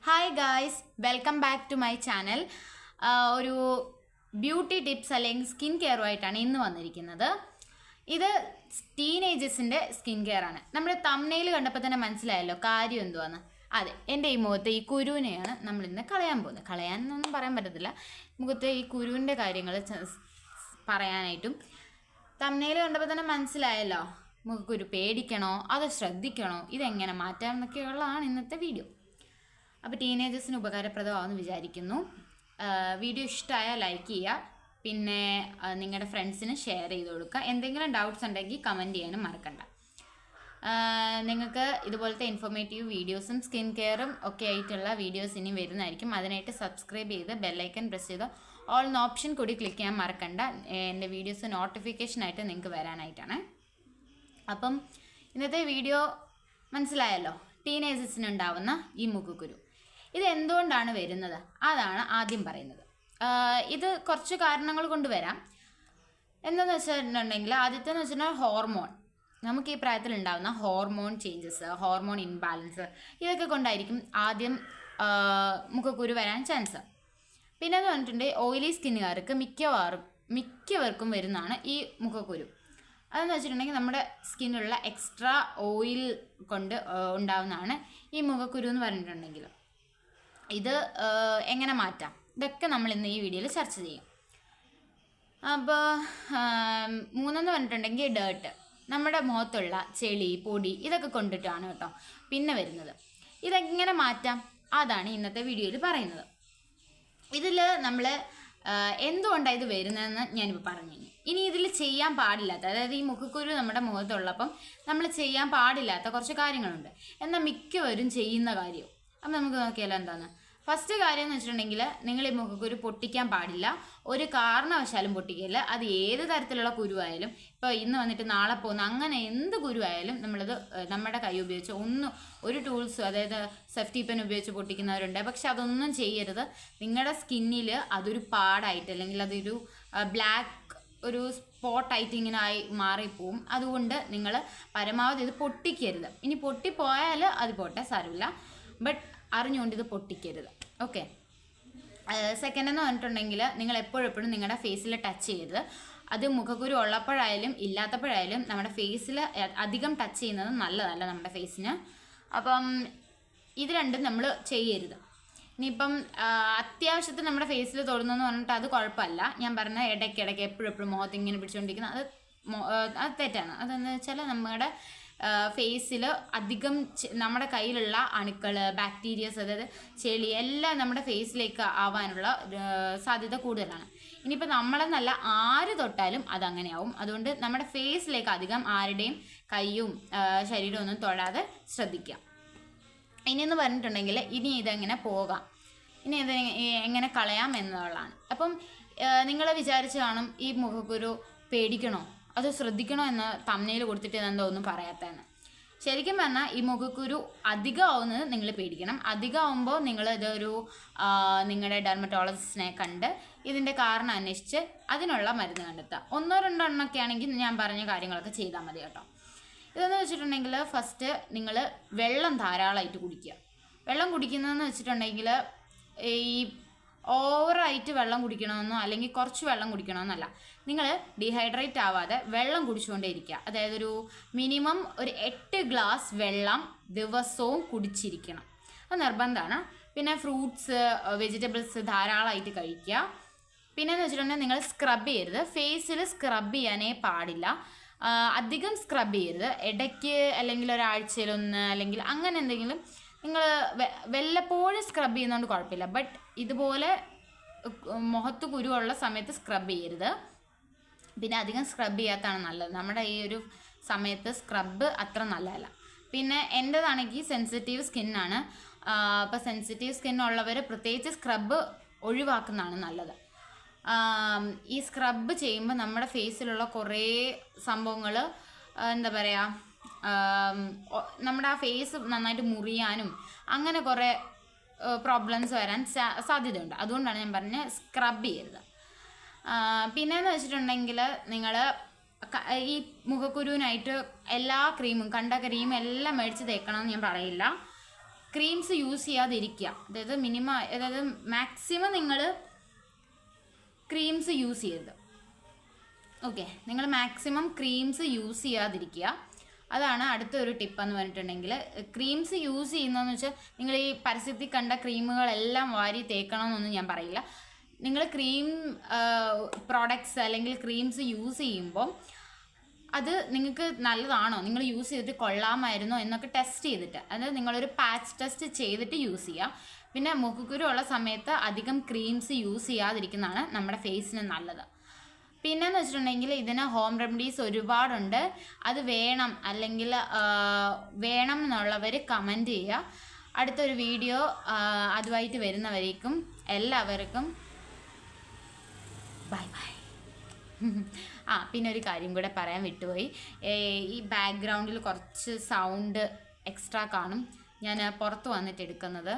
Hi guys, welcome back to my channel. ഒരു beauty tips അല്ലെങ്കിൽ skin കെയറുമായിട്ടാണ് ഇന്ന് വന്നിരിക്കുന്നത്. ഇത് ടീനേജേഴ്സിൻ്റെ സ്കിൻ കെയർ ആണ്. നമ്മുടെ തംബ്നെയിൽ കണ്ടപ്പോൾ തന്നെ മനസ്സിലായല്ലോ കാര്യം എന്തുവാന്ന്. അതെ, എൻ്റെ ഈ മുഖത്തെ ഈ കുരുവിനെയാണ് നമ്മളിന്ന് കളയാൻ പോകുന്നത്. കളയാനൊന്നും പറയാൻ പറ്റത്തില്ല, മുഖത്തെ ഈ കുരുവിൻ്റെ കാര്യങ്ങൾ പറയാനായിട്ടും. തംബ്നെയിൽ കണ്ടപ്പോൾ തന്നെ മനസ്സിലായല്ലോ മുഖക്കുരു പേടിക്കണോ അതോ ശ്രദ്ധിക്കണോ, ഇതെങ്ങനെ മാറ്റാം എന്നൊക്കെയുള്ളതാണ് ഇന്നത്തെ വീഡിയോ. അപ്പോൾ ടീനേജേഴ്സിന് ഉപകാരപ്രദമാണെന്ന് വിചാരിക്കുന്നു. വീഡിയോ ഇഷ്ടമായാൽ ലൈക്ക് ചെയ്യുക, പിന്നെ നിങ്ങളുടെ ഫ്രണ്ട്സിന് ഷെയർ ചെയ്ത് കൊടുക്കുക. എന്തെങ്കിലും ഡൗട്ട്സ് ഉണ്ടെങ്കിൽ കമൻറ്റ് ചെയ്യാനും മറക്കണ്ട. നിങ്ങൾക്ക് ഇതുപോലത്തെ ഇൻഫോർമേറ്റീവ് വീഡിയോസും സ്കിൻ കെയറും ഒക്കെ ആയിട്ടുള്ള വീഡിയോസ് ഇനി വരുന്നതായിരിക്കും. അതിനായിട്ട് സബ്സ്ക്രൈബ് ചെയ്ത് ബെല്ലൈക്കൺ പ്രസ് ചെയ്ത് ഓൾ എന്ന ഓപ്ഷൻ കൂടി ക്ലിക്ക് ചെയ്യാൻ മറക്കണ്ട. എൻ്റെ വീഡിയോസ് നോട്ടിഫിക്കേഷനായിട്ട് നിങ്ങൾക്ക് വരാനായിട്ടാണ്. അപ്പം ഇന്നത്തെ വീഡിയോ മനസ്സിലായല്ലോ, ടീനേജേഴ്സിനുണ്ടാവുന്ന ഈ മുഖക്കുരു. ഇത് എന്തുകൊണ്ടാണ് വരുന്നത് അതാണ് ആദ്യം പറയുന്നത്. ഇത് കുറച്ച് കാരണങ്ങൾ കൊണ്ട് വരാം. എന്താണെന്ന് വെച്ചിട്ടുണ്ടെങ്കിൽ ആദ്യത്തെന്ന് വെച്ചിട്ടുണ്ടെങ്കിൽ ഹോർമോൺ. നമുക്ക് ഈ പ്രായത്തിൽ ഉണ്ടാകുന്ന ഹോർമോൺ ചേഞ്ചസ്, ഹോർമോൺ ഇൻബാലൻസ്, ഇതൊക്കെ കൊണ്ടായിരിക്കും ആദ്യം മുഖക്കുരു വരാൻ ചാൻസ്. പിന്നെ എന്ന് പറഞ്ഞിട്ടുണ്ടെങ്കിൽ ഓയിലി സ്കിന്നുകാർക്ക് മിക്കവർക്കും വരുന്നതാണ് ഈ മുഖക്കുരു. അതെന്ന് വെച്ചിട്ടുണ്ടെങ്കിൽ നമ്മുടെ സ്കിന്നിലുള്ള എക്സ്ട്രാ ഓയിൽ കൊണ്ട് ഉണ്ടാകുന്നതാണ് ഈ മുഖക്കുരു എന്ന് പറഞ്ഞിട്ടുണ്ടെങ്കിൽ. ഇത് എങ്ങനെ മാറ്റാം, ഇതൊക്കെ നമ്മൾ ഇന്ന് ഈ വീഡിയോയിൽ ചർച്ച ചെയ്യും. അപ്പോൾ മൂന്നെന്ന് പറഞ്ഞിട്ടുണ്ടെങ്കിൽ ഡേർട്ട്, നമ്മുടെ മുഖത്തുള്ള ചെളി പൊടി ഇതൊക്കെ കൊണ്ടിട്ടാണ് കേട്ടോ പിന്നെ വരുന്നത്. ഇതെങ്ങനെ മാറ്റാം അതാണ് ഇന്നത്തെ വീഡിയോയിൽ പറയുന്നത്. ഇതിൽ നമ്മൾ എന്തുകൊണ്ടാണ് ഇത് വരുന്നതെന്ന് ഞാനിപ്പോൾ പറഞ്ഞു. ഇനി ഇതിൽ ചെയ്യാൻ പാടില്ലാത്ത, അതായത് ഈ മുഖക്കുരു നമ്മുടെ മുഖത്തുള്ളപ്പം നമ്മൾ ചെയ്യാൻ പാടില്ലാത്ത കുറച്ച് കാര്യങ്ങളുണ്ട്, എന്നാൽ മിക്കവരും ചെയ്യുന്ന കാര്യം. അപ്പം നമുക്ക് നോക്കിയാലോ എന്താണ്. ഫസ്റ്റ് കാര്യം എന്ന് വെച്ചിട്ടുണ്ടെങ്കിൽ, നിങ്ങൾ ഈ മുഖക്കുരു പൊട്ടിക്കാൻ പാടില്ല, ഒരു കാരണവശാലും പൊട്ടിക്കില്ല. അത് ഏത് തരത്തിലുള്ള കുരുവായാലും, ഇപ്പോൾ ഇന്ന് വന്നിട്ട് നാളെ പോകുന്ന അങ്ങനെ എന്ത് കുരുവായാലും നമ്മളിത് നമ്മുടെ കൈ ഉപയോഗിച്ച് ഒരു ടൂൾസ്, അതായത് സേഫ്റ്റി പെൻ ഉപയോഗിച്ച് പൊട്ടിക്കുന്നവരുണ്ട്. പക്ഷെ അതൊന്നും ചെയ്യരുത്. നിങ്ങളുടെ സ്കിന്നിൽ അതൊരു പാടായിട്ട് അല്ലെങ്കിൽ അതൊരു ബ്ലാക്ക് ഒരു സ്പോട്ടായിട്ട് ഇങ്ങനെ ആയി മാറിപ്പോവും. അതുകൊണ്ട് നിങ്ങൾ പരമാവധി ഇത് പൊട്ടിക്കരുത്. ഇനി പൊട്ടിപ്പോയാൽ അത് പോട്ടെ, സാരമില്ല, ബട്ട് അറിഞ്ഞുകൊണ്ട് ഇത് പൊട്ടിക്കരുത്. ഓക്കെ. സെക്കൻഡ് എന്ന് പറഞ്ഞിട്ടുണ്ടെങ്കിൽ, നിങ്ങൾ എപ്പോഴെപ്പോഴും നിങ്ങളുടെ ഫേസിൽ ടച്ച് ചെയ്യരുത്. അത് മുഖക്കുരു ഉള്ളപ്പോഴായാലും ഇല്ലാത്തപ്പോഴായാലും നമ്മുടെ ഫേസിൽ അധികം ടച്ച് ചെയ്യുന്നത് നല്ലതല്ല നമ്മുടെ ഫേസിന്. അപ്പം ഇത് രണ്ടും നമ്മൾ ചെയ്യരുത്. ഇനിയിപ്പം അത്യാവശ്യത്തിന് നമ്മുടെ ഫേസിൽ തൊടുന്നെന്ന് പറഞ്ഞിട്ട് അത് കുഴപ്പമില്ല. ഞാൻ പറഞ്ഞ ഇടയ്ക്കിടയ്ക്ക് എപ്പോഴും മുഖത്ത് ഇങ്ങനെ പിടിച്ചുകൊണ്ടിരിക്കുന്നത് അത് തെറ്റാണ്. അതെന്ന് വെച്ചാൽ നമ്മുടെ ഫേസിൽ അധികം നമ്മുടെ കയ്യിലുള്ള അണുക്കൾ, ബാക്ടീരിയസ്, അതായത് ചെളി എല്ലാം നമ്മുടെ ഫേസിലേക്ക് ആവാനുള്ള സാധ്യത കൂടുതലാണ്. ഇനിയിപ്പോൾ നമ്മളെന്നല്ല ആര് തൊട്ടാലും അതങ്ങനെയാവും. അതുകൊണ്ട് നമ്മുടെ ഫേസിലേക്ക് അധികം ആരുടെയും കൈയും ശരീരവും ഒന്നും തൊടാതെ ശ്രദ്ധിക്കുക. ഇനിയെന്ന് പറഞ്ഞിട്ടുണ്ടെങ്കിൽ, ഇനി ഇതെങ്ങനെ പോകാം, ഇനി ഇത് എങ്ങനെ കളയാം എന്നുള്ളതാണ്. അപ്പം നിങ്ങൾ വിചാരിച്ച് കാണും ഈ മുഖക്കുരു പേടിക്കണോ അത് ശ്രദ്ധിക്കണോ എന്ന് തംബ്നെയിൽ കൊടുത്തിട്ട് ഇതെന്തോ ഒന്നും പറയാത്തതെന്ന്. ശരിക്കും പറഞ്ഞാൽ ഈ മുഖക്കുരു അധികമാവുന്നത് നിങ്ങൾ പേടിക്കണം. അധികമാവുമ്പോൾ നിങ്ങൾ ഇതൊരു നിങ്ങളുടെ ഡെർമറ്റോളജിസ്റ്റിനെ കണ്ട് ഇതിൻ്റെ കാരണം അന്വേഷിച്ച് അതിനുള്ള മരുന്ന് കണ്ടെത്തുക. 1-2 എണ്ണമൊക്കെ ആണെങ്കിൽ ഞാൻ പറഞ്ഞ കാര്യങ്ങളൊക്കെ ചെയ്താൽ മതി കേട്ടോ. ഇതെന്ന് വെച്ചിട്ടുണ്ടെങ്കിൽ, ഫസ്റ്റ് നിങ്ങൾ വെള്ളം ധാരാളമായിട്ട് കുടിക്കുക. വെള്ളം കുടിക്കുന്നതെന്ന് വെച്ചിട്ടുണ്ടെങ്കിൽ ഈ ഓവറായിട്ട് വെള്ളം കുടിക്കണമെന്നോ അല്ലെങ്കിൽ കുറച്ച് വെള്ളം കുടിക്കണമെന്നല്ല. നിങ്ങൾ ഡീഹൈഡ്രേറ്റ് ആവാതെ വെള്ളം കുടിച്ചുകൊണ്ടേ ഇരിക്കുക. അതായത് ഒരു മിനിമം ഒരു 8 ഗ്ലാസ് വെള്ളം ദിവസവും കുടിച്ചിരിക്കണം. അത് നിർബന്ധമാണ്. പിന്നെ ഫ്രൂട്ട്സ്, വെജിറ്റബിൾസ് ധാരാളമായിട്ട് കഴിക്കുക. പിന്നെയെന്ന് വെച്ചിട്ടുണ്ടെങ്കിൽ, നിങ്ങൾ സ്ക്രബ് ചെയ്യരുത്. ഫേസിൽ സ്ക്രബ് ചെയ്യാനേ പാടില്ല. അധികം സ്ക്രബ് ചെയ്യരുത്. ഇടയ്ക്ക് അല്ലെങ്കിൽ ഒരാഴ്ചയിലൊന്ന് അല്ലെങ്കിൽ അങ്ങനെ എന്തെങ്കിലും നിങ്ങൾ വല്ലപ്പോഴും സ്ക്രബ് ചെയ്യുന്നതുകൊണ്ട് കുഴപ്പമില്ല. ബട്ട് ഇതുപോലെ മുഖത്ത് കുരുവുള്ള സമയത്ത് സ്ക്രബ് ചെയ്യരുത്. പിന്നെ അധികം സ്ക്രബ് ചെയ്യാത്തതാണ് നല്ലത്. നമ്മുടെ ഈ ഒരു സമയത്ത് സ്ക്രബ് അത്ര നല്ലതല്ല. പിന്നെ എൻ്റെതാണെങ്കിൽ സെൻസിറ്റീവ് സ്കിന്നാണ്. അപ്പോൾ സെൻസിറ്റീവ് സ്കിന്നുള്ളവർ പ്രത്യേകിച്ച് സ്ക്രബ് ഒഴിവാക്കുന്നതാണ് നല്ലത്. ഈ സ്ക്രബ് ചെയ്യുമ്പോൾ നമ്മുടെ ഫേസിലുള്ള കുറേ സംഭവങ്ങൾ, എന്താ പറയുക, നമ്മുടെ ആ ഫേസ് നന്നായിട്ട് മുറിയാനും അങ്ങനെ കുറേ പ്രോബ്ലംസ് വരാൻ സാധ്യതയുണ്ട്. അതുകൊണ്ടാണ് ഞാൻ പറഞ്ഞത് സ്ക്രബ് ചെയ്യരുത്. പിന്നെയെന്ന് വെച്ചിട്ടുണ്ടെങ്കിൽ, നിങ്ങൾ ഈ മുഖക്കുരുവിനായിട്ട് എല്ലാ ക്രീമും കണ്ട ക്രീം എല്ലാം മേടിച്ച് തേക്കണമെന്ന് ഞാൻ പറയില്ല. ക്രീംസ് യൂസ് ചെയ്യാതിരിക്കുക. അതായത് മാക്സിമം നിങ്ങൾ ക്രീംസ് യൂസ് ചെയ്യരുത്. ഓക്കെ, നിങ്ങൾ മാക്സിമം ക്രീംസ് യൂസ് ചെയ്യാതിരിക്കുക. അതാണ് അടുത്തൊരു ടിപ്പെന്ന് പറഞ്ഞിട്ടുണ്ടെങ്കിൽ. ക്രീംസ് യൂസ് ചെയ്യുന്നതെന്ന് വെച്ചാൽ നിങ്ങൾ ഈ പരസ്യത്തിൽ കണ്ട ക്രീമുകളെല്ലാം വാരി തേക്കണമെന്നൊന്നും ഞാൻ പറയില്ല. നിങ്ങൾ ക്രീം പ്രോഡക്ട്സ് അല്ലെങ്കിൽ ക്രീംസ് യൂസ് ചെയ്യുമ്പോൾ അത് നിങ്ങൾക്ക് നല്ലതാണോ, നിങ്ങൾ യൂസ് ചെയ്തിട്ട് കൊള്ളാമായിരുന്നോ എന്നൊക്കെ ടെസ്റ്റ് ചെയ്തിട്ട്, അതായത് നിങ്ങളൊരു പാച്ച് ടെസ്റ്റ് ചെയ്തിട്ട് യൂസ് ചെയ്യുക. പിന്നെ മുഖക്കുരു ഉള്ള സമയത്ത് അധികം ക്രീംസ് യൂസ് ചെയ്യാതിരിക്കുന്നതാണ് നമ്മുടെ ഫേസിന് നല്ലത്. പിന്നെയെന്ന് വെച്ചിട്ടുണ്ടെങ്കിൽ ഇതിന് ഹോം റെമഡീസ് ഒരുപാടുണ്ട്. അത് വേണം അല്ലെങ്കിൽ വേണം എന്നുള്ളവർ കമൻറ്റ് ചെയ്യുക. അടുത്തൊരു വീഡിയോ അതുമായിട്ട് വരുന്നവരേക്കും എല്ലാവർക്കും ബൈ ബൈ. പിന്നെ ഒരു കാര്യം കൂടെ പറയാൻ വിട്ടുപോയി. ഈ ബാക്ക്ഗ്രൗണ്ടിൽ കുറച്ച് സൗണ്ട് എക്സ്ട്രാ കാണും, ഞാൻ പുറത്ത് വന്നിട്ട് എടുക്കുന്നത്.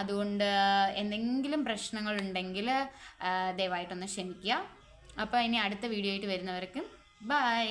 അതുകൊണ്ട് എന്തെങ്കിലും പ്രശ്നങ്ങളുണ്ടെങ്കിൽ ദയവായിട്ടൊന്ന് ക്ഷമിക്കുക. അപ്പോൾ ഇനി അടുത്ത വീഡിയോ ആയിട്ട് വരുന്നവർക്ക് ബൈ.